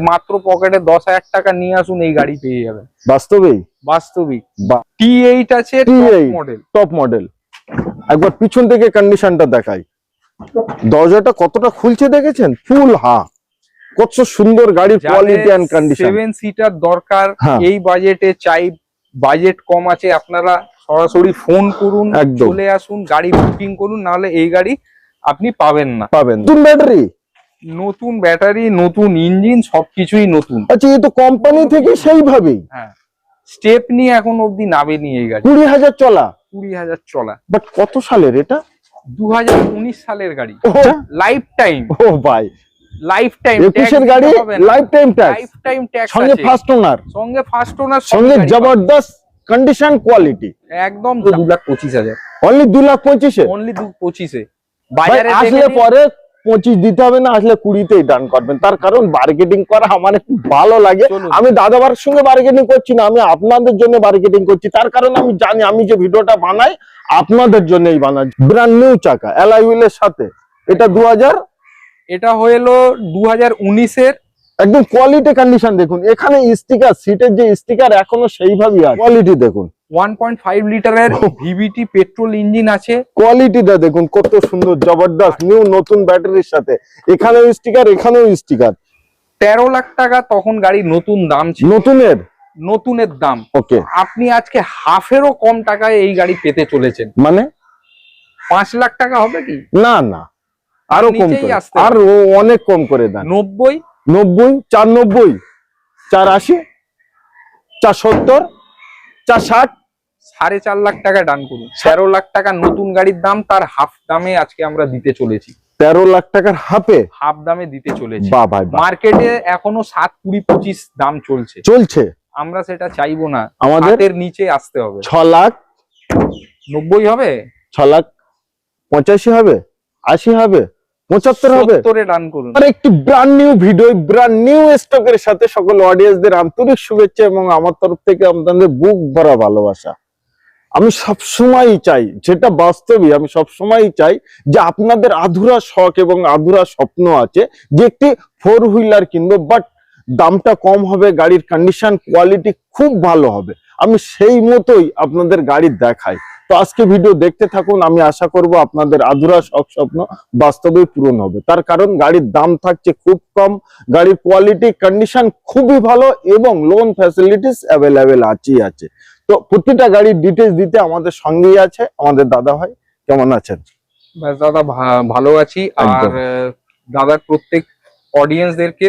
মাত্র পকেটে 10,000 টাকা নিয়ে আসুন, এই গাড়ি পেয়ে যাবেন। বাস্তবেই বাস্তবিক T8 আছে, মডেল, টপ মডেল। একবার পিছন থেকে কন্ডিশনটা দেখাই, দরজাটা কতটা খুলছে দেখেছেন, ফুল কত সুন্দর গাড়ির কোয়ালিটি এন্ড কন্ডিশন। 7 সিটার দরকার এই বাজেটে, চাই বাজেট কম আছে, আপনারা সরাসরি ফোন করুন, চলে আসুন, গাড়ি বুকিং করুন, নাহলে এই গাড়ি আপনি পাবেন না। নতুন ব্যাটারি, নতুন ইঞ্জিন, সবকিছুই নতুন। আচ্ছা, এই তো কোম্পানি থেকে সেইভাবেই। হ্যাঁ, স্টেপ নিয়ে এখন অবধি নামেনি এই গাড়ি। 20,000 চলা। 20,000 চলা। বাট কত সালের এটা? 2019 সালের গাড়ি, লাইফ টাইম। ও ভাই, লাইফ টাইম 21 গাড়ি, life time tax, life time tax সঙ্গে ফার্স্ট ওনার, সঙ্গে জবরদস্ত কন্ডিশন কোয়ালিটি। একদম 2,25,000, অনলি 2,25,000, অনলি 2,25,000। বাজারে আসলে পরে 25 দিতে হবে না, আসলে 20তেই ডান করবেন। তার কারণ বার্গেটিং করা আমার খুব ভালো লাগে। আমি দাদাবার সঙ্গে বার্গেটিং করছি না, আমি আপনাদের জন্য বার্গেটিং করছি। তার কারণ আমি জানি আমি যে ভিডিওটা বানাই আপনাদের জন্যই বানাই। ব্র্যান্ড নিউ চাকা অ্যালয় হুইলের সাথে। এটা 2000, এটা হলো 2019 এর। একদম কোয়ালিটি কন্ডিশন দেখুন, এখানে স্টিকার, সিটের যে স্টিকার এখনো সেইভাবেই আছে। কোয়ালিটি দেখুন, 1.5 লিটারের ভিভিটি পেট্রোল ইঞ্জিন আছে। কোয়ালিটিটা দেখুন কত সুন্দর, জবরদস্ত নিউ নতুন ব্যাটারির সাথে। এখানেও স্টিকার, এখানেও স্টিকার। 13 লাখ টাকা তখন গাড়ি নতুন দাম ছিল, নতুনের দাম। ওকে, আপনি আজকে হাফেরও কম টাকায় এই গাড়ি পেতে চলেছেন। মানে 5 লাখ টাকা হবে কি? না না, আরো কম করে, আর অনেক কম করে দেন। 90, 490, 480, 470, 460, 4.5 লাখ টাকা ডান করুন। 13 লাখ টাকা নতুন গাড়ির দাম, তার হাফ দামে আজকে আমরা দিতে চলেছি। 13 লাখ টাকার হাফ দামে দিতে চলেছি। মার্কেটে এখনো 7, 20, 25 দাম চলছে। আমরা সেটা চাইবো না, আমাদের নিচে আসতে হবে। 6,90,000 হবে, 6,85,000 হবে, 80 হবে, 75 হবে, 70 ডান করুন। আর একটি brand new video, brand new স্টকের সাথে সকল অডিয়েন্সদের আন্তরিক শুভেচ্ছা এবং আমার তরফ থেকে আপনাদের বুক ভরা ভালোবাসা। আমি সবসময় চাই, যেটা বাস্তবই, আমি সবসময় চাই যে আপনাদের আধুরা শখ এবং আধুরা স্বপ্ন আছে যে একটি 4 হুইলার কিনবো, বাট দামটা কম হবে, গাড়ির কন্ডিশন কোয়ালিটি খুব ভালো হবে। আমি সেই মতোই আপনাদের গাড়ি দেখাই। তো আজকে ভিডিও দেখতে থাকুন, আমি আশা করব আপনাদের আধুরা শখ স্বপ্ন বাস্তবেই পূরণ হবে। তার কারণ গাড়ির দাম থাকছে খুব কম, গাড়ির কোয়ালিটি কন্ডিশন খুবই ভালো এবং লোন ফ্যাসিলিটিস অ্যাভেলেবেল আছে। তো প্রতিটা গাড়ির ডিটেইলস দিতে আমাদের সঙ্গেই আছে আমাদের দাদা ভাই। কেমন আছেন? দাদা ভালো আছি। আর দাদার প্রত্যেক অডিয়েন্সদেরকে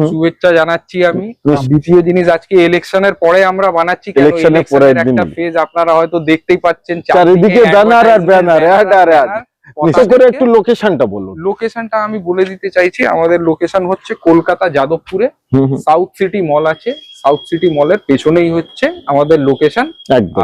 শুভেচ্ছা জানাচ্ছি আমি। দ্বিতীয় জিনিস, আজকে ইলেকশনের পরে আমরা বানাচ্ছি, ইলেকশনের একটা ফেজ আপনারা হয়তো দেখতেই পাচ্ছেন, চারিদিকে ব্যানার আর ব্যানার, একটু লোকেশনটা বলুন। লোকেশনটা আমি বলে দিতে চাইছি, আমাদের লোকেশন হচ্ছে কলকাতা যাদবপুরে সাউথ সিটি মল আছে, সাউথ সিটি মলের পেছনেই হচ্ছে আমাদের লোকেশন।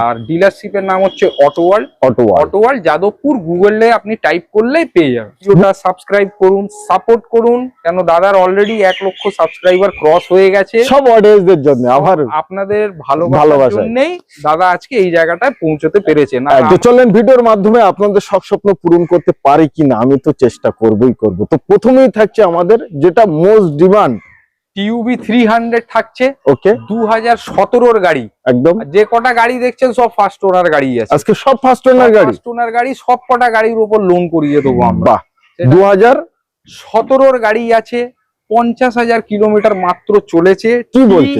আর ডিলারশিপের নাম হচ্ছে অটোওয়ার্ল্ড যাদবপুর। গুগলে আপনি টাইপ করলেই পেয়ে যাবেন। ভিডিওটা সাবস্ক্রাইব করুন, সাপোর্ট করুন, কেন দাদার অলরেডি 1 লক্ষ সাবস্ক্রাইবার ক্রস হয়ে গেছে। সব অডিয়েন্সদের জন্য, আবার আপনাদের ভালোবাসার জন্যই দাদা আজকে এই জায়গাটায় পৌঁছতে পেরেছেন। তো চলেন ভিডিওর মাধ্যমে আপনাদের সব স্বপ্ন পূরণ করতে পারি কিনা, আমি তো চেষ্টা করবই করব। তো প্রথমেই থাকছে আমাদের যেটা মোস্ট ডিমান্ড, টিউবি 300 থাকছে। ওকে, 2017 গাড়ি। একদম যে কটা গাড়ি দেখছেন সব ফার্স্ট ওনার গাড়ি আছে আজকে, সব ফার্স্ট ওনার গাড়ি। সব কটা গাড়ির উপর লোন করিয়ে দেবো আমরা। 2017 গাড়ি আছে, 50,000 কিলোমিটার মাত্র চলেছে। কি বলছে?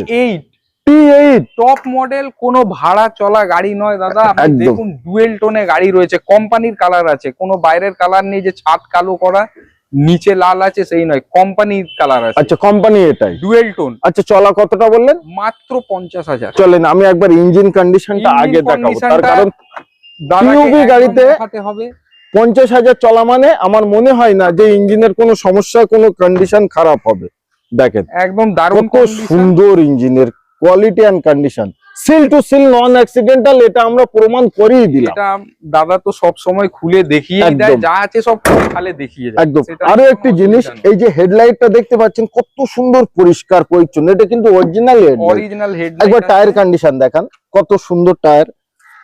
T8 টপ মডেল, কোনো ভাড়া চলা গাড়ি নয় দাদা। আপনি দেখুন ডুয়েল টোনে গাড়ি রয়েছে, কোম্পানির কালার আছে, কোনো বাইরের কালার নেই যে ছাদ কালো করা নিচে লাল আছে সেই নয়, কোম্পানির কালার আছে। আচ্ছা, কোম্পানি এটাই ডুয়েল টোন। আচ্ছা, চলা কতটা বললেন? মাত্র 50,000। চলেন আমি একবার ইঞ্জিন কন্ডিশনটা আগে দেখাবো, তার কারণ টিউবি গাড়িতে হবে 50,000 চলা মানে আমার মনে হয় না যে ইঞ্জিনের কোনো সমস্যা, কোনো কন্ডিশন খারাপ হবে। দেখেন একদম দারুণ, কত সুন্দর ইঞ্জিনের quality and condition, seal to seal non accidental, এটা আমরা প্রমাণ করেই দিলাম। এটা দাদা তো সব সময় খুলে দেখিয়ে দেয়, যা আছে সব খালে দেখিয়ে যায়। একদম। আরো একটি জিনিস, এই যে হেডলাইটটা দেখতে পাচ্ছেন কত সুন্দর পরিষ্কার পরিচ্ছন্ন, এটা কিন্তু অরিজিনাল হেডলাইট। একবার টায়ার কন্ডিশন দেখান, কত সুন্দর টায়ার,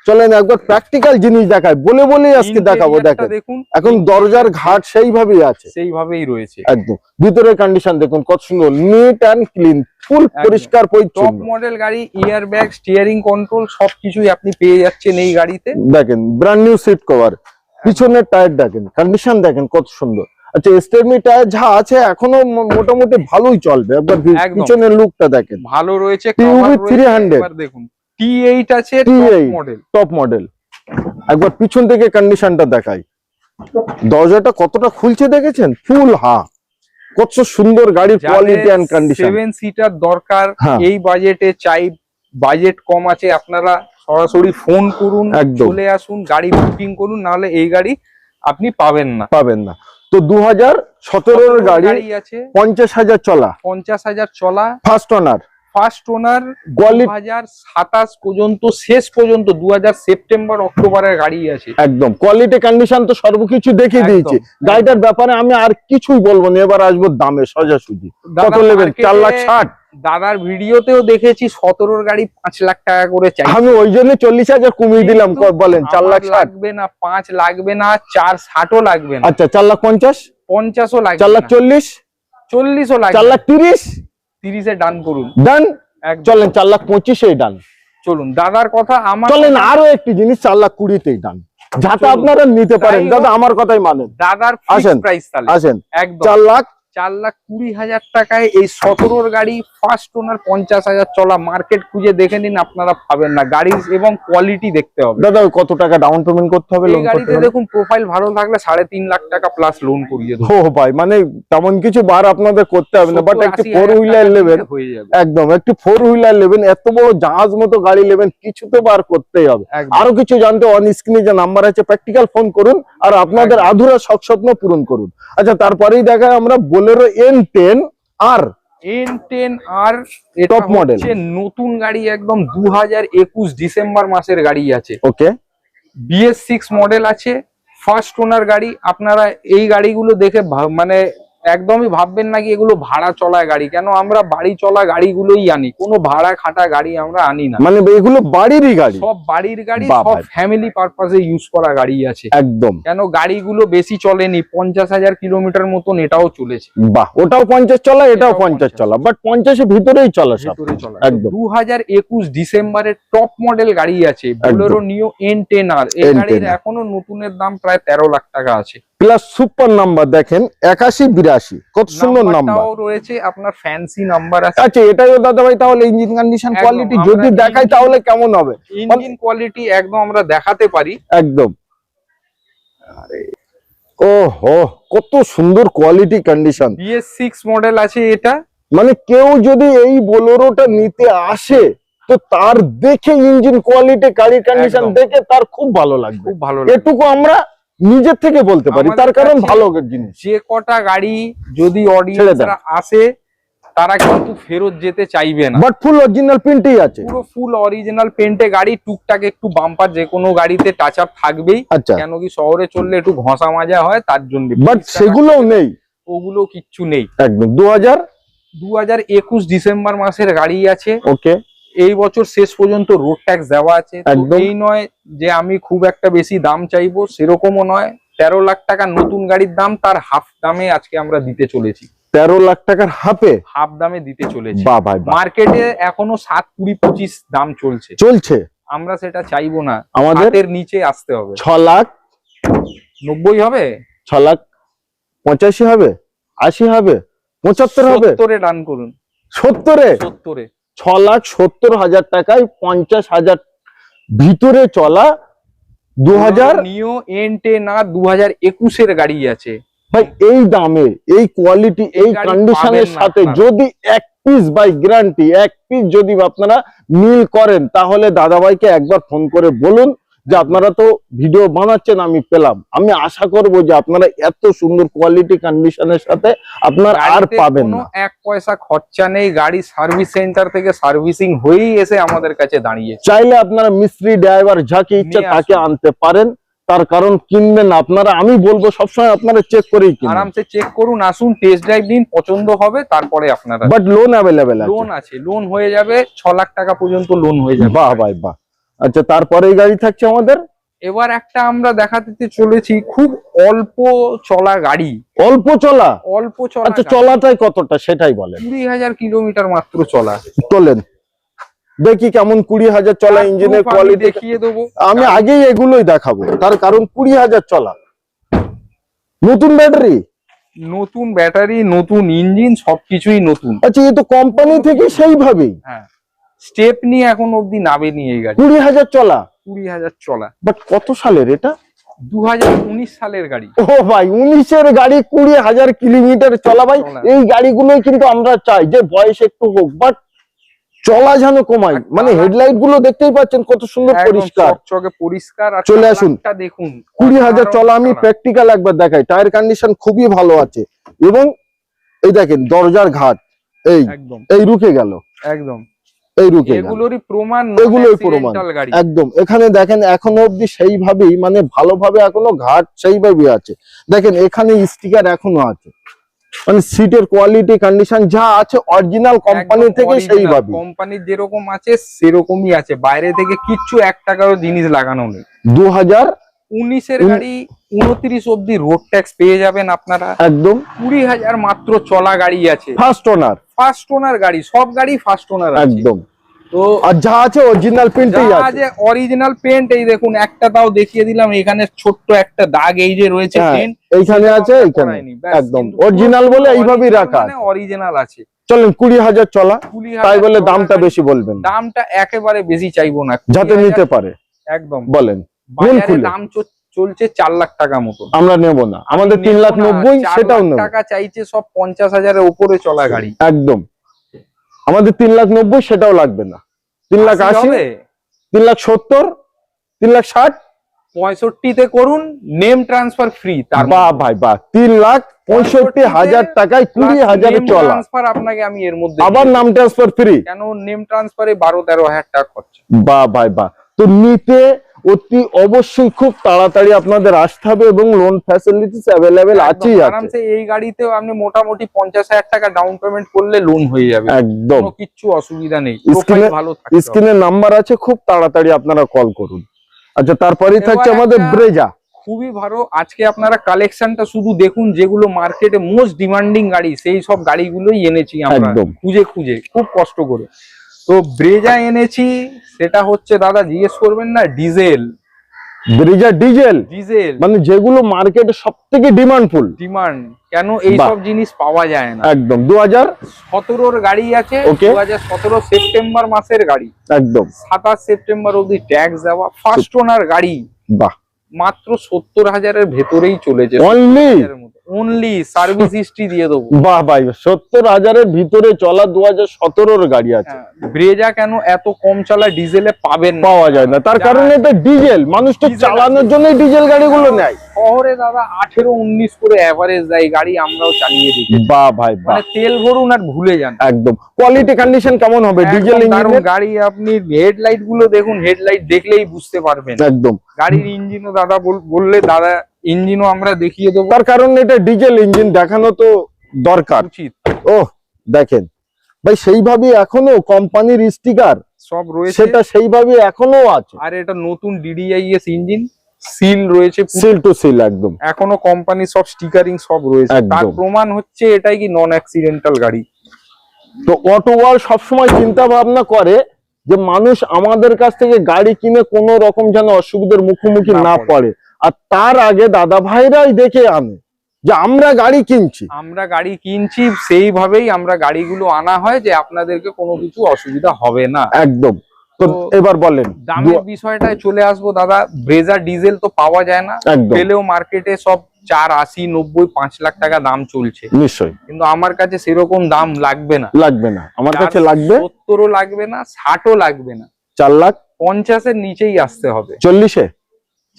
চলেন একবার প্র্যাকটিক্যাল জিনিস দেখাই, বলে বলেই আজকে দেখাবো। দেখেন দেখুন এখন দরজার ঘাট সেইভাবেই আছে, সেইভাবেই রয়েছে একদম। ভিতরের কন্ডিশন দেখুন কত সুন্দর, নিট অ্যান্ড ক্লিন, ফুল পরিষ্কার টপ পরিচ্ছন্ন। মডেল গাড়ি, ইয়ার ব্যাগ, স্টিয়ারিং কন্ট্রোল সবকিছুই আপনি পেয়ে যাচ্ছেন এই গাড়িতে। দেখেন ব্র্যান্ড নিউ সিট কভার, পিছনের টায়ার দেখেন, কন্ডিশন দেখেন কত সুন্দর। আচ্ছা স্টেপনি টায়ার যা আছে এখনো মোটামুটি ভালোই চলবে। একবার পিছনের লুকটা দেখেন, ভালো রয়েছে। টিউবি 300 এবার দেখুন T8 আছে, টপ মডেল। একবার পিছন থেকে কন্ডিশনটা দেখাই, দরজাটা কতটা খুলছে দেখেছেন, ফুল কত সুন্দর গাড়ির কোয়ালিটি এন্ড কন্ডিশন। 7 সিটার দরকার হ্যাঁ। এই বাজেটে চাই, বাজেট কম আছে, আপনারা সরাসরি ফোন করুন, একদম। চলে আসুন, গাড়ি বুকিং করুন, নাহলে এই গাড়ি আপনি পাবেন না। তো 2017 গাড়ি আছে, 50,000 চলা, 50,000 চলা, ফার্স্ট ওনার। 2027 পর্যন্ত, শেষ পর্যন্ত 2000 সেপ্টেম্বর অক্টোবরের গাড়ি আছে। একদম কোয়ালিটি কন্ডিশন তো সর্বকিছু দেখিয়ে দিয়েছি। গাড়িটার ব্যাপারে আমি আর কিছুই বলবো না, এবার আসবো দামে সোজাসুজি। কত নেবেন? 4,60,000। দাদার ভিডিওতেও দেখেছি 17 গাড়ি 5 লাখ টাকা করে চাই, আমি ওই জন্য 40,000 কমিয়ে দিলাম। বলেন 4,60,000 লাগবে না, 5 লাগবে না, 4,60,000 লাগবে না। আচ্ছা 4,50,000, 50ও লাগবে, 4,40,000, 40ও লাগবে, 4,30,000, 30-এ ডান করুন। ডান। চলেন 4,25,000 ডান। চলুন দাদার কথা আমার, চলেন আরো একটি জিনিস 4,20,000 ডান, যাতে আপনারা নিতে পারেন। দাদা আমার কথাই মানেন। দাদার আসেন প্রাইস তাহলে আসেন, একদম 4,20,000 টাকায় এই 17 গাড়ি ফার্স্ট ওনার 50,000 চলা। মার্কেট খুঁজে দেখে নিন, আপনারা পাবেন না। গাড়ি এবং কোয়ালিটি দেখতে হবে। দাদা কত টাকা ডাউন পেমেন্ট করতে হবে? এই গাড়িতে দেখুন প্রোফাইল ভালো থাকলে 3.5 লাখ টাকা প্লাস লোন করিয়ে দেবো। ও ভাই, মানে তেমন কিছু বার আপনাদের করতে হবে না, বাট একটু 4 হুইলার নেবেন, হয়ে যাবে। একদম একটু 4 হুইলার নেবেন, এত বড় জাহাজ মতো গাড়ি নেবেন, কিছু তো বার করতেই হবে। আরো কিছু জানতে অন স্ক্রিনে যে নাম্বার আছে প্র্যাকটিক্যাল ফোন করুন, আর আপনাদের আধুরা শখ স্বপ্ন পূরণ করুন। আচ্ছা তারপরেই দেখায় আমরা বোলেরো N10 আর টপ মডেল, নতুন গাড়ি একদম 2021 ডিসেম্বর মাসের গাড়ি আছে। ওকে, BS6 মডেল আছে, ফার্স্ট ওনার গাড়ি। আপনারা এই গাড়িগুলো দেখে মানে একদমই ভাববেন না কি এগুলো ভাড়া চলা গাড়ি, কেন আমরা বাড়ি চলা গাড়িগুলোই আনি, কোনো ভাড়া খাটা গাড়ি আমরা আনি না। মানে এগুলো বাড়িরই গাড়ি, সব বাড়ির গাড়ি, সব ফ্যামিলি পারপাসে ইউজ করা গাড়ি আছে একদম। কেন গাড়িগুলো বেশি চলেনি, 50,000 কিলোমিটার মতন এটাও চলেছে। বাহ, ওটাও 50 চলা, এটাও 50 চলা, বাট 50 এর ভিতরেই চলা সব, একদম। 2021 ডিসেম্বরের টপ মডেল গাড়ি আছে, বোলেরো নিও N10 আর। এই গাড়ির এখনো নতুনের দাম প্রায় 13 লাখ টাকা আছে। প্লাস সুপার নাম্বার দেখেন 8182, কত সুন্দর নাম্বার রয়েছে, আপনার ফ্যান্সি নাম্বার আছে। আচ্ছা এটাইও দাদা ভাই, তাহলে ইঞ্জিন কন্ডিশন কোয়ালিটি যদি দেখাই তাহলে কেমন হবে? ইঞ্জিন কোয়ালিটি একদম আমরা দেখাতে পারি, একদম। ওহো কত সুন্দর কোয়ালিটি কন্ডিশন। BS6 মডেল আছে এটা। মানে কেউ যদি এই বোলেরোটা নিতে আসে তো তার দেখে ইঞ্জিন কোয়ালিটি, গাড়ির কন্ডিশন দেখে তার খুব ভালো লাগবে, খুব ভালো। এটুকু আমরা নিজের থেকে বলতে পারি, তার কারণ ভালো জিনিস। যে কটা গাড়ি যদি অডিয়েন্সরা আসে তারা কিন্তু ফেরত যেতে চাইবে না, বাট ফুল অরিজিনাল পেন্টই আছে, পুরো ফুল অরিজিনাল পেন্টে গাড়ি। টুকটাক একটু বাম্পার যে কোনো গাড়িতে টাচ আপ থাকবেই, কেন কি শহরে চললে একটু ঘষা মাজা হয় তার জন্য, বাট সেগুলোও নেই, ওগুলো কিচ্ছু নেই। একদম 2021 ডিসেম্বর মাসের গাড়ি আছে, ওকে। এই বছর শেষ পর্যন্ত রোড ট্যাক্স দেওয়া আছে। এই নয় যে আমি খুব একটা বেশি দাম চাইবো, সেরকমও নয়। 13 লাখ টাকা নতুন গাড়ির দাম, তার হাফ দামে আজকে আমরা দিতে চলেছি। 13 লাখ টাকার হাফ দামে দিতে চলেছি। মার্কেটে এখনো 7, 20, 25 দাম চলছে। আমরা সেটা চাইবো না, আমাদের নিচে আসতে হবে। 6,90,000 হবে, 6,85,000 হবে, 80 হবে, 75 হবে, 70-এ ডান করুন। 70-এ 6,70,000 টাকায় 50,000 ভিতরে চলা 2000 নিও N10 আর 2021 গাড়ি আছে ভাই। এই দামে, এই কোয়ালিটি, এই কন্ডিশনের সাথে যদি এক পিস বাই গ্যারান্টি, এক পিস যদি আপনারা মিল করেন, তাহলে দাদাভাইকে একবার ফোন করে বলুন যে আপনারা তো ভিডিও বানাচ্ছেন, আমি পেলাম। আমি আশা করব যে আপনারা এত সুন্দর কোয়ালিটি কন্ডিশনের সাথে আপনারা আর পাবেন না। এক পয়সা খরচা নেই, গাড়ি সার্ভিস সেন্টার থেকে সার্ভিসিং হয়েই এসে আমাদের কাছে দাঁড়িয়ে। চাইলে আপনারা মিস্ত্রি, ড্রাইভার যাকে ইচ্ছা তাকে আনতে পারেন, তার কারণ কিনবেন আপনারা, আমি বলবো সবসময় আপনারা চেক করেই কিনুন, আরামসে চেক করুন, আসুন, টেস্ট ড্রাইভ দিন, পছন্দ হবে তারপরে আপনারা। বাট লোন অ্যাভেলেবেল আছে, লোন আছে, লোন হয়ে যাবে 6 লাখ টাকা পর্যন্ত লোন হয়ে যাবে। বাহ ভাই বাহ। আচ্ছা, তারপরে এই গাড়ি থাকছে আমাদের। এবার একটা আমরা দেখাতে চলেছি খুব অল্প চলা গাড়ি। অল্প চলা? অল্প চলা। আচ্ছা, চলাটাই কতটা সেটাই বলেন। 20,000 কিলোমিটার মাত্র চলা। তোলেন দেখি কেমন 20,000 চলা, ইঞ্জিনের কোয়ালিটি দেখিয়ে দেবো। আমি আগেই এগুলোই দেখাবো, তার কারণ 20,000 চলা, নতুন ব্যাটারি, নতুন ব্যাটারি, নতুন ইঞ্জিন, সবকিছুই নতুন। আচ্ছা, এ তো কোম্পানি থেকে সেইভাবেই। হ্যাঁ, স্টেপ নিয়ে এখন অব্দি নামেনি এই গাড়ি। 20,000 চলা? 20,000 চলা। বাট কত সালের এটা? 2019 সালের গাড়ি। ও ভাই, 19-এর গাড়ি 20,000 কিলোমিটার চলা। ভাই এই গাড়িগুলোই কিন্তু আমরা চাই যে বয়স একটু হোক, বাট চলা যেন কমাই। মানে হেডলাইট গুলো দেখতেই পাচ্ছেন কত সুন্দর পরিষ্কার, চকচকে পরিষ্কার। আর চলে আসুন, দেখুন 20,000 চলা। আমি প্র্যাকটিক্যাল একবার দেখাই, টায়ার কন্ডিশন খুবই ভালো আছে, এবং এই দেখেন দরজার ঘাট এই একদম এই রুকে গেল, একদম এই রুকে গেল, এগুলোরই প্রমাণ, এগুলোই প্রমাণ একদম। এখানে দেখেন এখনো অব্দি সেইভাবেই, মানে ভালোভাবে এখনো ঘাট সেইভাবেই আছে। দেখেন এখানে স্টিকার এখনো আছে, মানে সিটের কোয়ালিটি কন্ডিশন যা আছে অরিজিনাল কোম্পানি থেকে সেইভাবে। কোম্পানির যেরকম আছে সেরকমই আছে, বাইরে থেকে কিচ্ছু 1 টাকারও জিনিস লাগানো নেই। 2019-এর গাড়ি 29 অব্দি রোড ট্যাক্স পেয়ে যাবেন আপনারা একদম। 20,000 মাত্র চলা গাড়ি আছে, ফার্স্ট ওনার। ফার্স্ট ওনার গাড়ি, সব গাড়ি ফার্স্ট ওনার একদম। তো আর যা আছে অরিজিনাল পেন্টই আছে, অরিজিনাল পেন্ট। এই দেখুন একটা তাও দেখিয়ে দিলাম, এখানে ছোট্ট একটা দাগ এই যে রয়েছে পেন্ট, এইখানে আছে, এইখানে একদম অরিজিনাল বলে এইভাবেই রাখা আছে, অরিজিনাল আছে। চলেন 20,000 চলা, তাই বলে দামটা বেশি বলবেন? দামটা একেবারে বেশি চাইবো না, যাতে নিতে পারে। একদম বলেন, বাজারে দাম চলছে 4 লাখ টাকা মতো, আমরা নেব না, আমাদের 3,90,000, সেটাও নেব। টাকা চাইছে সব 50,000-এর উপরে চলা গাড়ি, একদম। আমাদের 3,90,000, সেটাও লাগবে না। 3,80,000, 3,70,000, 3,60,000, 65-তে করুন, নেম ট্রান্সফার ফ্রি। তার বাহ ভাই বাহ, 3,65,000 টাকায় 20,000 চলা ট্রান্সফার আপনাকে আমি এর মধ্যে, আবার নাম ট্রান্সফার ফ্রি। কেন নেম ট্রান্সফারে 12-13,000 টাকা খরচা। বাহ ভাই বাহ। তো নিতে অতি অবশ্যই খুব তাড়াতাড়ি আপনাদের আসতে হবে, এবং লোন ফ্যাসিলিটিস अवेलेबल আছেই আছে। আরামসে এই গাড়িতেও আপনি মোটামুটি 50,000 টাকা ডাউন পেমেন্ট করলে লোন হয়ে যাবে, একদম কোনো কিচ্ছু অসুবিধা নেই। স্ক্রিনে নাম্বার আছে, খুব তাড়াতাড়ি আপনারা কল করুন। আচ্ছা, তারপরেই থাকছে আমাদের ব্রেজা। খুবই ভালো। আজকে আপনারা কালেকশনটা শুধু দেখুন, যেগুলো মার্কেটে মোস্ট ডিমান্ডিং গাড়ি সেই সব গাড়িগুলোই এনেছি আমরা খুঁজে খুঁজে, খুব কষ্ট করে। তো ব্রেজা এনেছি, সেটা হচ্ছে দাদা জিজ্ঞেস করবেন না, ডিজেল। ব্রেজা ডিজেল, মানে যেগুলো মার্কেটে সবথেকে ডিমান্ডফুল। ডিমান্ড কেন, এই সব জিনিস পাওয়া যায় না। একদম 2017-র গাড়ি আছে, 2017 সেপ্টেম্বর মাসের গাড়ি, একদম 27 সেপ্টেম্বর অবধি ট্যাক্স দেওয়া, ফার্স্ট ওনার গাড়ি। বাহ, মাত্র 70,000-এর ভেতরেই চলেছে, অনলি সার্ভিস হিস্ট্রি দিয়ে দেবো। বাহ ভাই, 70,000-এর ভিতরে চলা 2017-র গাড়ি আছে। ব্রেজা কেন এত কম চলা ডিজেলে পাবেন, পাওয়া যায় না, তার কারণ এটা ডিজেল, মানুষ তো চালানোর জন্য ডিজেল গাড়িগুলো নেয়। শহরে দাদা 18-19 করে এভারেজ দেয় গাড়ি, আমরাও চালিয়ে দিই। বাহ ভাই, মানে তেল ভরুন আর ভুলে যান। একদম। কোয়ালিটি কন্ডিশন কেমন হবে ডিজেল ইঞ্জিনের? গাড়ি আপনি হেডলাইট গুলো দেখুন, হেডলাইট দেখলেই বুঝতে পারবেন। একদম। গাড়ির ইঞ্জিনও দাদা বললে দাদা ইঞ্জিনও আমরা দেখিয়ে দেবো, তার কারণ এটা ডিজেল ইঞ্জিন, দেখানো তো দরকার উচিত। ওহ দেখেন ভাই, সেইভাবে এখনো কোম্পানির স্টিকার সব রয়েছে, সেটা সেইভাবে এখনো আছে। আর এটা নতুন DDIS ইঞ্জিন, সিল রয়েছে, সিল টু সিল একদম। এখনো কোম্পানি সব স্টিকারিং সব রয়েছে, তার প্রমাণ হচ্ছে এটাই কি নন অ্যাক্সিডেন্টাল গাড়ি। তো অটো ওয়ার্ল্ড সবসময় চিন্তা ভাবনা করে যে মানুষ আমাদের কাছ থেকে গাড়ি কিনে কোনো রকম যেন অসুবিধার মুখোমুখি না পড়ে, আর তার আগে দাদা ভাইরাই দেখে আনে যে আমরা গাড়ি কিনছি, সেইভাবেই আমরা গাড়িগুলো আনা হয় যে আপনাদেরকে কোনো কিছু অসুবিধা হবে না। একদম। তো এবার বলেন দামের বিষয়টায় চলে আসবো দাদা। ব্রেজা ডিজেল তো পাওয়া যায় না, পেলেও মার্কেটে সব 480, 90, 5 লাখ টাকা দাম চলছে নিশ্চয়ই, কিন্তু আমার কাছে সেরকম দাম লাগবে না, আমার কাছে লাগবে 70-ও লাগবে না, 60-ও লাগবে না, 4,50,000-এর নিচেই আসতে হবে। 40-এ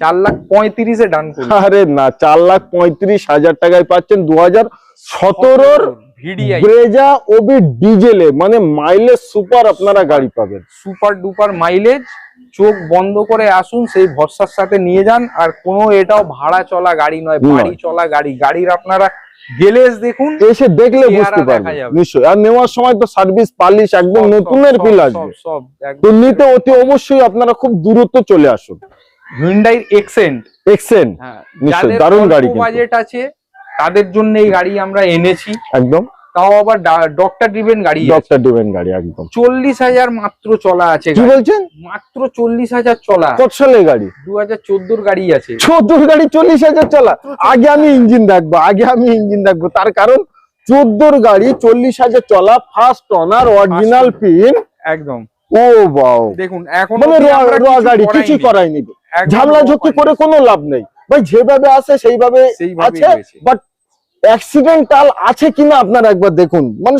4,35,000-এ ডান করুন। আরে না, 4,35,000 টাকায় পাচ্ছেন 2017-র ব্রেজা ওবি ডিজেলে, মানে মাইলেজ সুপার আপনারা গাড়ি পাবেন, সুপার ডুপার মাইলেজ। চোখ বন্ধ করে আসুন, সেই ভরসার সাথে নিয়ে যান। আর কোনো এটাও ভাড়া চলা গাড়ি নয়, বাড়ি চলা গাড়ি। গাড়ির আপনারা গ্লেজ দেখুন, এসে দেখলে বুঝতে পারবেন নিশ্চয়ই। আর নেওয়ার সময় তো সার্ভিস পালিশ একদম নতুনের ফিল আসবে। তো নিতে অতি অবশ্যই আপনারা খুব দ্রুত চলে আসুন। Hyundai Accent নিশ্চয়ই দারুণ গাড়ি, বাজেট আছে তাদের জন্য এই গাড়ি আমরা এনেছি একদম। তাও আবার ডক্টর ড্রিভেন গাড়ি, একদম 40,000 মাত্র চলা আছে। কি বলছেন? মাত্র 40,000 চলা। কত সালের গাড়ি? 2014 গাড়ি আছে। 14 গাড়ি 40,000 চলা। আগে আমি ইঞ্জিন দেখবো, তার কারণ 14 গাড়ি 40,000 চলা, ফার্স্ট ওনার, অরিজিনাল পিন, একদম। ও বাও, দেখুন এখন মানে গাড়ি কিছু করাইনি, ঝামেলা ঝক্কি করে কোনো লাভ নেই ভাই, যেভাবে আছে সেইভাবে আছে। বাট অ্যাক্সিডেন্টাল আছে কিনা আপনারা একবার দেখুন, মানে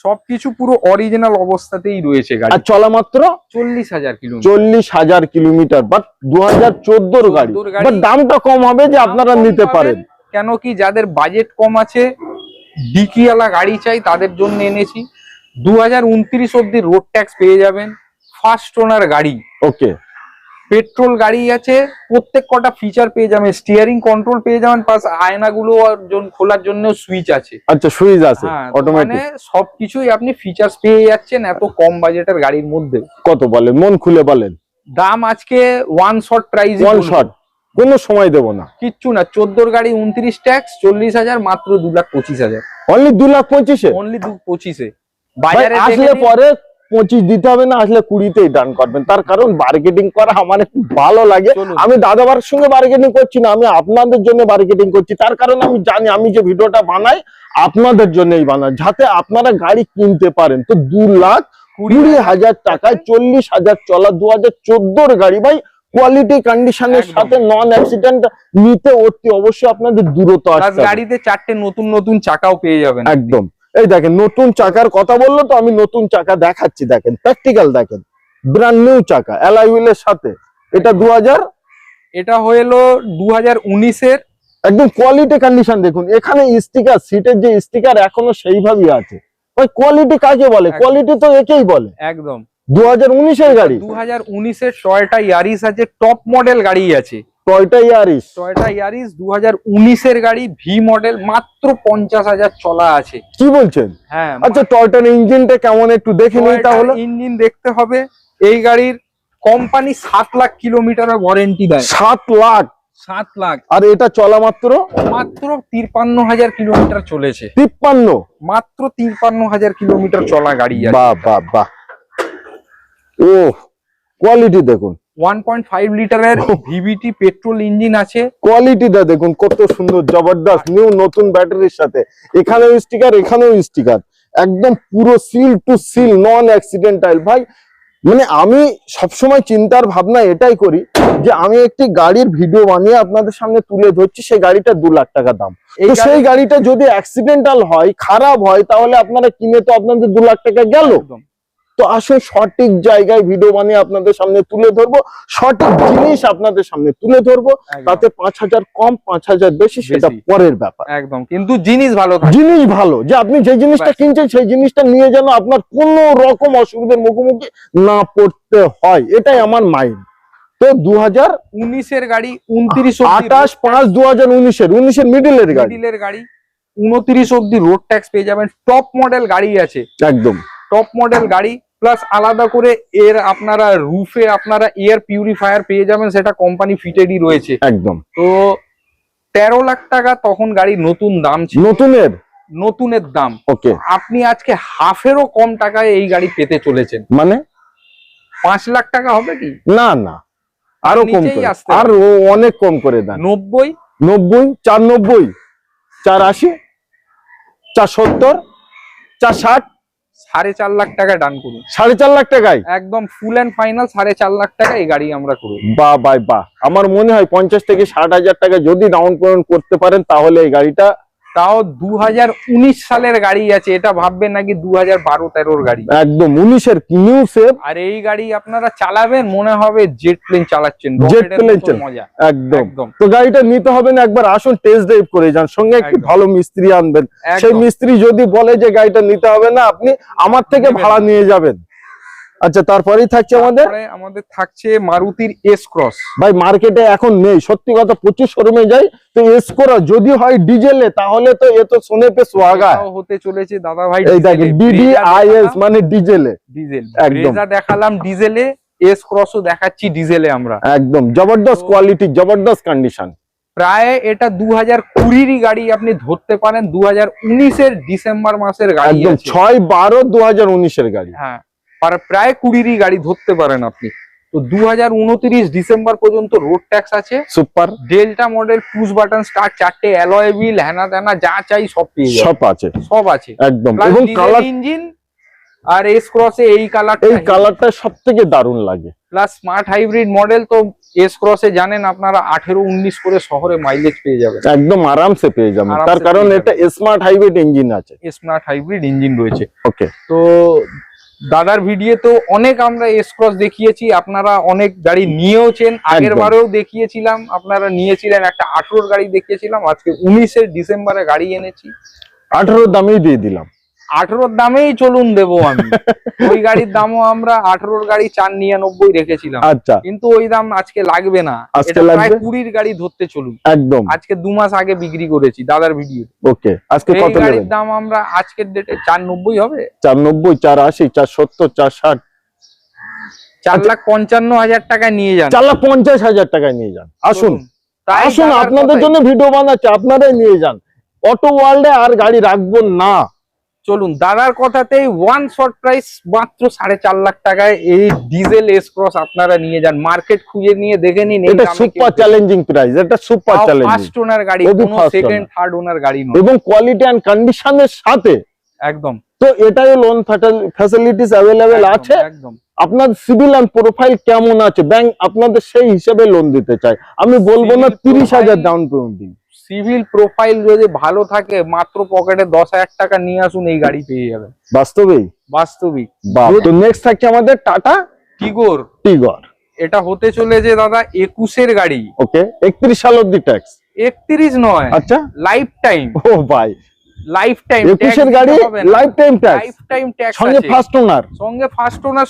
সবকিছু পুরো অরিজিনাল অবস্থাতেই রয়েছে গাড়ি। আর চলা মাত্র 40,000 কিলোমিটার। বাট 2014 গাড়ি, বাট দামটা কম হবে যে আপনারা নিতে পারেন। কেন কি যাদের বাজেট কম আছে, ডিকিওয়ালা গাড়ি চাই, তাদের জন্য এনেছি। 2029 অব্দি রোড ট্যাক্স পেয়ে যাবেন, ফার্স্ট ওনার গাড়ি, ওকে, পেট্রোল গাড়ি আছে, প্রত্যেক কটা ফিচার পেয়ে যাবেন, স্টিয়ারিং কন্ট্রোল পেয়ে যাবেন, প্লাস আয়নাগুলো খোলার জন্য সুইচ আছে। আচ্ছা, সুইচ আছে অটোমেটিক, মানে সবকিছুই আপনি ফিচার্স পেয়ে যাচ্ছেন এত কম বাজেটের গাড়ির মধ্যে। কত বলেন, মন খুলে বলেন দাম? আজকে ওয়ান শট প্রাইস, কোনো সময় দেবো না, কিচ্ছু না। 14 গাড়ি 29 ট্যাক্স, 40,000 মাত্র 2,25,000, অনলি 2,25,000, অনলি 2,25,000। বাজারে আসলে পরে 25 দিতে হবে না, আসলে 20তেই ডান করবেন। তার কারণ বার্গেটিং করা আমার একটু ভালো লাগে। আমি দাদাবার সঙ্গে বার্গেটিং করছি না, আমি আপনাদের জন্য বার্গেটিং করছি। তার কারণ আমি জানি আমি যে ভিডিওটা বানাই আপনাদের জন্যই বানাই, যাতে আপনারা গাড়ি কিনতে পারেন। তো 2,20,000 টাকায় 40,000 চলা 2014 গাড়ি ভাই, কোয়ালিটি কন্ডিশনের সাথে নন অ্যাক্সিডেন্ট নিতে অতি অবশ্যই আপনাদের দূরত্ব আসবে। গাড়িতে 4টে নতুন চাকাও পেয়ে যাবেন, একদম। এই দেখেন, নতুন চাকার কথা বললো তো আমি নতুন চাকা দেখাচ্ছি, দেখেন প্র্যাকটিক্যাল, দেখেন ব্র্যান্ড নিউ চাকা অ্যালয় হুইলের সাথে। এটা 2000, এটা হলো 2019-এর, একদম কোয়ালিটি কন্ডিশন দেখুন। এখানে স্টিকার, সিটের যে স্টিকার এখনো সেইভাবেই আছে ভাই। কোয়ালিটি কাকে বলে? কোয়ালিটি তো একেই বলে, একদম। 2019-এর গাড়ি, 2019-এর টয়োটা ইয়ারিস আছে, টপ মডেল গাড়ি আছে। টয়োটা ইয়ারিস 2019-এর গাড়ি, ভি মডেল, মাত্র 50,000 চলা আছে। কি বলছেন? হ্যাঁ। আচ্ছা, টয়োটার ইঞ্জিনটা কেমন একটু দেখে নিই তাহলে। ইঞ্জিন দেখতে হবে। এই গাড়ির কোম্পানি 7 লাখ কিলোমিটারের ওয়ারেন্টি দেয়। 7 লাখ? 7 লাখ। আর এটা চলা মাত্র 53,000 কিলোমিটার চলেছে। 53? মাত্র 53,000 কিলোমিটার চলা গাড়ি আছে। বাহ বাহ বাহ, ও কোয়ালিটি দেখুন। 1.5 লিটারের ভিভিটি পেট্রোল ইঞ্জিন আছে। কোয়ালিটিটা দেখুন কত সুন্দর, জবরদস্ত। নিউ নতুন ব্যাটারির সাথে, এখানেও স্টিকার, এখানেও স্টিকার, একদম পুরো seal to seal, non accidental ভাই। মানে আমি সবসময় চিন্তার ভাবনা এটাই করি যে আমি একটি গাড়ির ভিডিও বানিয়ে আপনাদের সামনে তুলে ধরছি, সেই গাড়িটা 2 লাখ টাকা দাম। তো সেই গাড়িটা যদি অ্যাক্সিডেন্টাল হয়, খারাপ হয়, তাহলে আপনারা কিনে তো আপনাদের 2 লাখ টাকা গেল। তো আসলে সঠিক জায়গায় ভিডিও বানিয়ে আপনাদের সামনে তুলে ধরবো, সঠিক জিনিস আপনাদের সামনে তুলে ধরবো। তাতে 5,000 কম 5,000 বেশি সেটা পরের ব্যাপার, একদম। কিন্তু জিনিস ভালো, জিনিস ভালো, যে আপনি যে জিনিসটা কিনছেন সেই জিনিসটা নিয়ে যেন আপনার কোনো রকম অসুবিধার মুখোমুখি না পড়তে হয়, এটাই আমার মাইন্ড। তো 2019-এর গাড়ি, 28/5/2019-এর মিডিলের গাড়ি, 29 অব্দি রোড ট্যাক্স পেয়ে যাবেন। টপ মডেল গাড়ি আছে, একদম টপ মডেল গাড়ি। প্লাস আলাদা করে এর আপনারা রুফে আপনারা এয়ার পিউরিফায়ার পেয়ে যাবেন, সেটা কোম্পানি ফিটেডই রয়েছে, একদম। তো 13 লাখ টাকা তখন গাড়ির নতুন দাম ছিল, নতুনের দাম। ওকে, আপনি আজকে হাফেরও কম টাকায় এই গাড়ি পেতে চলেছেন। মানে 5 লাখ টাকা হবে কি? না না, আরো কম করে, আর অনেক কম করে দেন। 90, 490, 480, 470, 460, 4.5 লাখ টাকা ডান করুন। 4.5 লাখ টাকায় একদম ফুল এন্ড ফাইনাল 4.5 লাখ টাকা এই গাড়ি আমরা করব। বাহ বাহ বাহ, আমার মনে হয় 50 থেকে 60,000 টাকা যদি ডাউন পেমেন্ট করতে পারেন তাহলে এই গাড়িটা, তাও 2019 সালের গাড়ি আছে, এটা ভাববেন নাকি 2012-13-এর গাড়ি, একদম 19-এর নিউ শেপ। আর এই গাড়ি আপনারা চালাবেন মনে হবে জেট প্লেন চালাচ্ছেন, জেট প্লেন মজা, একদম। তো গাড়িটা নিতে হবে না, একবার আসুন টেস্ট ড্রাইভ করে যান, সঙ্গে একটি ভালো মিস্ত্রি আনবেন। সেই মিস্ত্রি যদি বলে যে গাড়িটা নিতে হবে না, আপনি আমার থেকে ভাড়া নিয়ে যাবেন, আচ্ছা, তারপরেই থাকছে আমাদের থাকছে মারুতির এস ক্রস। ভাই মার্কেটে এখন নেই, সত্যি কথা, প্রচুর শোরুমে যাই তো এস ক্রস যদি হয় ডিজেলে তাহলে তো এ তো শুনে পে সোহাগা হতে চলেছে দাদা ভাই। এই দেখেন DDIS মানে ডিজেলে, ডিজেল একদম দেখালাম ডিজেলে, এস ক্রসও দেখাচ্ছি ডিজেলে আমরা। একদম জবরদস্ত কোয়ালিটি, জবরদস্ত কন্ডিশন। প্রায় এটা 2020 গাড়ি আপনি ধরতে পারেন, 2019 ডিসেম্বর মাসের গাড়ি, একদম 6/12/2019 গাড়ি। হ্যাঁ, প্রায় 20 গাড়ি ধরতে পারেন আপনি। তো 2029 ডিসেম্বর পর্যন্ত রোড ট্যাক্স আছে। Super delta model, push button start, 4টে অ্যালয় হুইল, হ্যানা ত্যানা যা চাই সব পেয়ে যাবেন, সব আছে একদম। এবং কালার ইঞ্জিন, আর এস ক্রসে এই কালারটা সবথেকে দারুণ লাগে। প্লাস স্মার্ট হাইব্রিড মডেল, তো এস ক্রসে জানেন আপনারা 18-19 করে শহরে মাইলেজ পেয়ে যাবেন, একদম আরামসে পেয়ে যাবেন, তার কারণ এটা স্মার্ট হাইব্রিড ইঞ্জিন আছে, স্মার্ট হাইব্রিড ইঞ্জিন রয়েছে। ওকে, তো দাদার ভিডিও তো অনেক আমরা এস ক্রস দেখিয়েছি, আপনারা অনেক গাড়ি নিয়েওছেন, আগের বারেও দেখিয়েছিলাম, আপনারা নিয়েছিলেন, একটা 18 গাড়ি দেখিয়েছিলাম, আজকে 19 ডিসেম্বরে গাড়ি এনেছি, 18 দামেই দিয়ে দিলাম, 18 দামেই চলুন দেবো আমি। ওই গাড়ির দামও আমরা 18 গাড়ি 499 রেখেছিলাম, আচ্ছা, কিন্তু ওই দাম আজকে লাগবে না, আজকে প্রায় 20 গাড়ি ধরতে চলুন, একদম আজকে 2 মাস আগে বিক্রি করেছি দাদার ভিডিও। ওকে, আজকে কত গাড়ির দাম আমরা আজকের ডেটে 490 হবে, 490, 480, 470, 460, 4,55,000 টাকায় নিয়ে যান, 4,50,000 টাকায় নিয়ে যান। আসুন আসুন, আপনাদের জন্য ভিডিও বানাচ্ছি, আপনারাই নিয়ে যান, অটো ওয়ার্ল্ডে আর গাড়ি রাখবো না। চলুন দাদার কথাতেই ওয়ান শর্ট প্রাইস মাত্র 4.5 লাখ টাকায় এই ডিজেল এস ক্রস আপনারা নিয়ে যান, মার্কেট খুঁজে নিয়ে দেখে নিন, এটা সুপার চ্যালেঞ্জিং প্রাইস, এটা সুপার চ্যালেঞ্জিং, ফার্স্ট ওনার গাড়ি, কোনো সেকেন্ড থার্ড ওনার গাড়ি নয়, এবং কোয়ালিটি এন্ড কন্ডিশনের সাথে একদম। তো এটাও লোন ফ্যাসিলিটিস अवेलेबल আছে, একদম। আপনার সিভিল এন্ড প্রোফাইল কেমন আছে, ব্যাংক আপনাদের সেই হিসেবে লোন দিতে চায়, আমি বলবো না 30,000 ডাউন পেমেন্ট দিন, সিভিল প্রোফাইল যদি ভালো থাকে মাত্র পকেটে 10,000 টাকা নিয়ে আসুন, এই গাড়ি পেয়ে যাবেন, বাস্তবেই বাস্তবিক। তো নেক্সট থাকছে আমাদের টাটা টিগোর। এটা হতে চলেছে দাদা 21 গাড়ি, ওকে, 31 সাল অবধি ট্যাক্স, 31 নয়, আচ্ছা লাইফ টাইম, ও ভাই লাইফ টাইম 21 গাড়ি, লাইফ টাইম ট্যাক্স, সঙ্গে ফার্স্ট ওনার,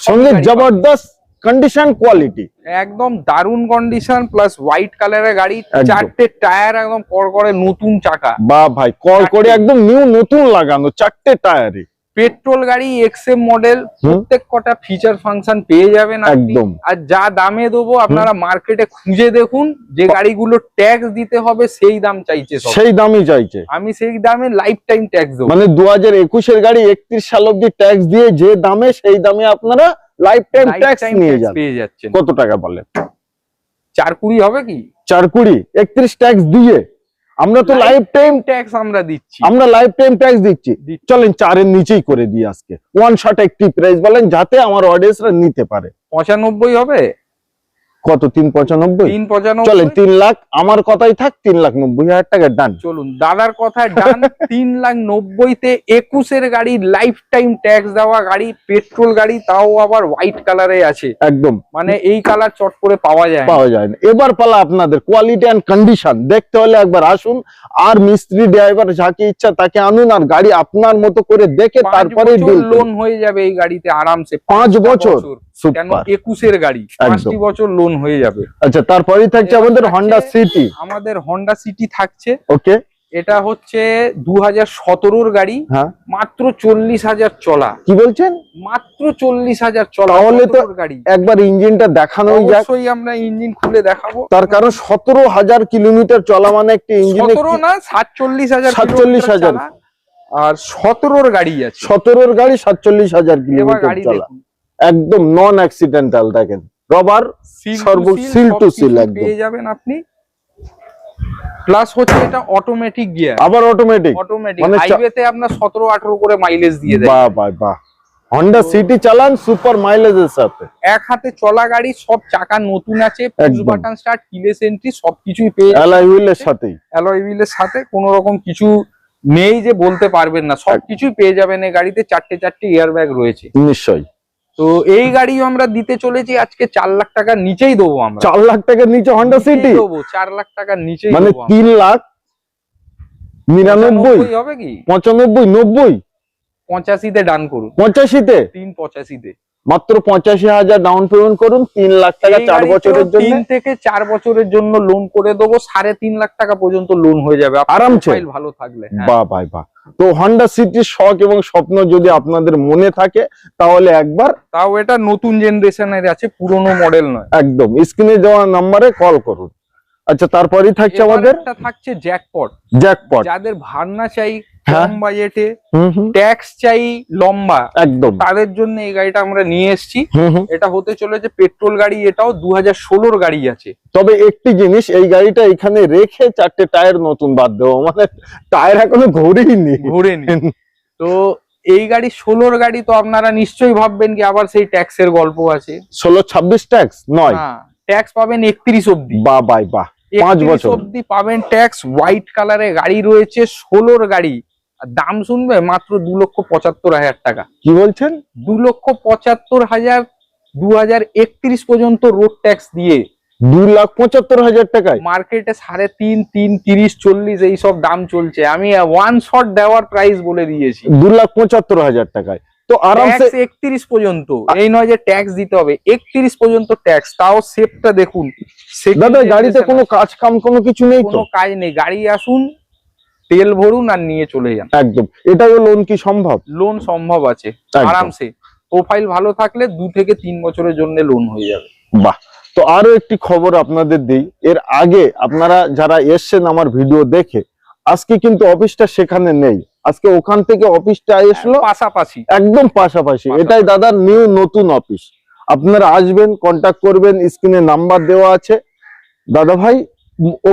সঙ্গে জবরদস্ত কন্ডিশন কোয়ালিটি, একদম দারুন কন্ডিশন, প্লাস হোয়াইট কালারের গাড়ি, 4টে টায়ার একদম কড়কড়ে নতুন চাকা, বাহ ভাই, করে একদম নিউ নতুন লাগানো 4টে টায়ারে, পেট্রোল গাড়ি, এক্সএম মডেল, প্রত্যেক কটা ফিচার ফাংশন পেয়ে যাবেন একদম। আর যা দামে দেবো আপনারা মার্কেটে খুঁজে দেখুন, যে গাড়িগুলো ট্যাক্স দিতে হবে সেই দাম চাইছে, সেই দামই চাইছে, আমি সেই দামে লাইফ টাইম ট্যাক্স দেবো, মানে 2021 গাড়ি 31 সাল অবধি ট্যাক্স দিয়ে যে দামে, সেই দামে আপনারা লাইফ টাইম ট্যাক্স নিয়ে পেয়ে যাচ্ছেন। কত টাকা বলেন? 420 হবে কি? 420, 31 ট্যাক্স দিয়ে আমরা তো লাইফ টাইম ট্যাক্স আমরা দিচ্ছি, আমরা লাইফ টাইম ট্যাক্স দিচ্ছি। চলেন 4 এর নিচেই করে দিই আজকে, ওয়ান শট একটি প্রাইস বলেন যাতে আমার অডিয়েন্সরা নিতে পারে। 95 হবে? কত? 395? চলেন 3 লাখ, আমার কথাই থাক, 3,90,000 টাকা ডান। চলুন দাদার কথায় ডান। 3,90,000-তে 21 গাড়ি, লাইফ টাইম ট্যাক্স দেওয়া গাড়ি, পেট্রোল গাড়ি, তাও আবার হোয়াইট কালারে আছে, একদম, মানে এই কালার চট করে পাওয়া যায় না। এবার পালা আপনাদের, কোয়ালিটি এন্ড কন্ডিশন দেখতে হলে একবার আসুন, আর মিস্ত্রি ড্রাইভার যাকে ইচ্ছা তাকে আনুন, আর গাড়ি আপনার মতো করে দেখে তারপরে লোন হয়ে যাবে এই গাড়িতে আরামসে, 5 বছর, কেন 21 গাড়ি 5 বছর লোন হয়ে যাবে। আচ্ছা, তারপরেই থাকছে আমাদের হন্ডা সিটি, আমাদের হন্ডা সিটি থাকছে, ওকে, এটা হচ্ছে 2017 গাড়ি, মাত্র 40,000 চলা। কি বলছেন? মাত্র 40,000 চলা, তাহলে তো গাড়ি একবার ইঞ্জিনটা দেখানোই যাক। অবশ্যই আমরা ইঞ্জিন খুলে দেখাবো, তার কারণ 17,000 কিলোমিটার চলা মানে একটা ইঞ্জিনে, 17 না 47,000, আর 17 গাড়ি আছে, 17 গাড়ি 47,000 কিলোমিটার চলা, একদম নন অ্যাক্সিডেন্টাল, দেখেন রবার সিল টু সিল একদম পেয়ে যাবেন আপনি। প্লাস হচ্ছে এটা অটোমেটিক গিয়ার, আবার অটোমেটিক, মানে হাইওয়েতে আপনার 17-18 করে মাইলেজ দিয়ে দেয়। বাহ বাহ বাহ, হন্ডা সিটি চালান সুপার মাইলেজের সাথে, এক হাতে চলা গাড়ি, সব চাকা নতুন আছে, push button start, keyless entry সবকিছুই পেয়ে যাবেন, অ্যালয় হুইলের সাথে কোনো রকম কিছু নেই যে বলতে পারবেন না, সবকিছুই পেয়ে যাবেন এই গাড়িতে। 4টে এয়ার ব্যাগ রয়েছে নিশ্চয়ই। তো এই গাড়িও আমরা দিতে চলেছি আজকে 4 লাখ টাকার নিচেই দেবো আমরা, 4 লাখ টাকার নিচে হন্ডা সিটি দেবো, 4 লাখ টাকার নিচেই, মানে 3,99,000 হবে কি? 95, 90, 85-তে ডান করুন, 85-তে, 385-তে মাত্র 85,000 ডাউন পেমেন্ট করুন, 3 লাখ টাকা 4 বছরের জন্য, 3 থেকে 4 বছরের জন্য লোন করে দেবো, 3.5 লাখ টাকা পর্যন্ত লোন হয়ে যাবে আরামসে, ভালো থাকলে। বাহ ভাই বাহ। তো হন্ডা সিটির শখ এবং স্বপ্ন যদি আপনাদের মনে থাকে তাহলে একবার, তাও এটা নতুন জেনারেশনের আছে, পুরনো মডেল নয়। একদম স্ক্রিনে দেওয়া নাম্বারে কল করুন। আচ্ছা, তারপরেই থাকছে আমাদের থাকছে জ্যাকপট। জ্যাকপট যাদের ভাড়না চাই হ্যাঁ। কম বাজেটে, ট্যাক্স চাই লম্বা, একদম তাদের জন্য এই গাড়িটা আমরা নিয়ে এসেছি। এটা হতে চলেছে পেট্রোল গাড়ি, এটাও 2016 গাড়ি আছে। তবে একটি জিনিস, এই গাড়িটা এখানে রেখে 4টে টায়ার নতুন বাদ দেবো, মানে টায়ার এখনো ঘুরেনি। তো এই গাড়ি 16 গাড়ি, তো আপনারা নিশ্চয়ই ভাববেন কি আবার সেই ট্যাক্সের গল্প আছে। 16-26 ট্যাক্স নয়, ট্যাক্স পাবেন 31 অব্দি। বাহ বাহ বাহ, 5 বছর অব্দি পাবেন ট্যাক্স। হোয়াইট কালারে গাড়ি রয়েছে, 16 গাড়ি। দাম শুনবে মাত্র 2,75,000 টাকা। কি বলছেন? 2,75,000, 2031 পর্যন্ত রোড ট্যাক্স দিয়ে 2,75,000 টাকায়। মার্কেটে 3.5, 3, 30, 40 এইসব দাম চলছে। আমি ওয়ান শট দেওয়ার প্রাইস বলে দিয়েছি 2,75,000 টাকায়। তো আরামসে 31 পর্যন্ত, এই নয় যে ট্যাক্স দিতে হবে, 31 পর্যন্ত ট্যাক্স। তাও সেফটা দেখুন। দাদা গাড়িতে কোনো কাজ কাম কোনো কিছু নেই তো? কোনো কাজ নেই, গাড়ি আসুন, তেল ভরুন আর নিয়ে চলে যান। একদম। এটাও লোন কি সম্ভব? লোন সম্ভব আছে আরামসে। প্রোফাইল ভালো থাকলে 2 থেকে 3 বছরের জন্য লোন হয়ে যাবে। বাহ। তো আরো একটি খবর আপনাদের দিই, এর আগে আপনারা যারা এসছেন আমার ভিডিও দেখে, আজকে কিন্তু অফিসটা সেখানে নেই, আজকে ওখান থেকে অফিসটা আসলো পাশাপাশি, একদম পাশাপাশি। এটাই দাদার নতুন অফিস। আপনারা আসবেন, কন্ট্যাক্ট করবেন, স্ক্রিনে নাম্বার দেওয়া আছে। দাদা ভাই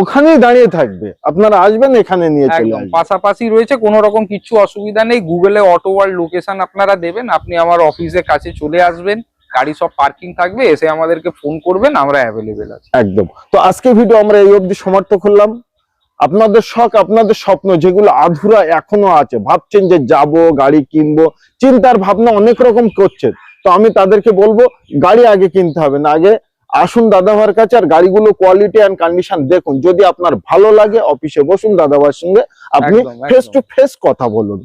ওখানেই দাঁড়িয়ে থাকবে, আপনারা আসবেন, এখানে নিয়ে চলে আসবেন। পাশাপাশি রয়েছে, কোনো রকম কিছু অসুবিধা নেই। গুগলে অটো ওয়ার্ল্ড লোকেশন আপনারা দেবেন, আপনি আমার অফিসের কাছে চলে আসবেন, গাড়ি সব পার্কিং থাকবে, এসে আমাদেরকে ফোন করবেন, আমরা অ্যাভেলেবেল আছি। একদম। তো আজকে ভিডিও আমরা এই অবধি সমাপ্ত করলাম। আপনাদের শখ, আপনাদের স্বপ্ন যেগুলো আধুরা এখনো আছে, ভাবছেন যে যাব গাড়ি কিনবো, চিন্তার ভাবনা অনেক রকম করছেন, তো আমি তাদেরকে বলবো গাড়ি আগে কিনতে হবে না, আগে আসুন দাদাভাইয়ের কাছে, আর গাড়িগুলো কোয়ালিটি এন্ড কন্ডিশন দেখুন। যদি আপনার ভালো লাগে অফিসে বসুন, দাদাভাইয়ের সঙ্গে আপনি ফেস টু ফেস কথা বলুন,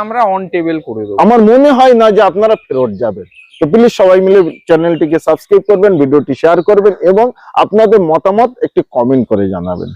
আমরা অন টেবিল করে দেব। আমার মনে হয় না যে আপনারা ফেরত যাবেন। তো প্লিজ সবাই মিলে চ্যানেলটিকে সাবস্ক্রাইব করবেন, ভিডিওটি শেয়ার করবেন এবং আপনাদের মতামত একটি কমেন্ট করে জানাবেন।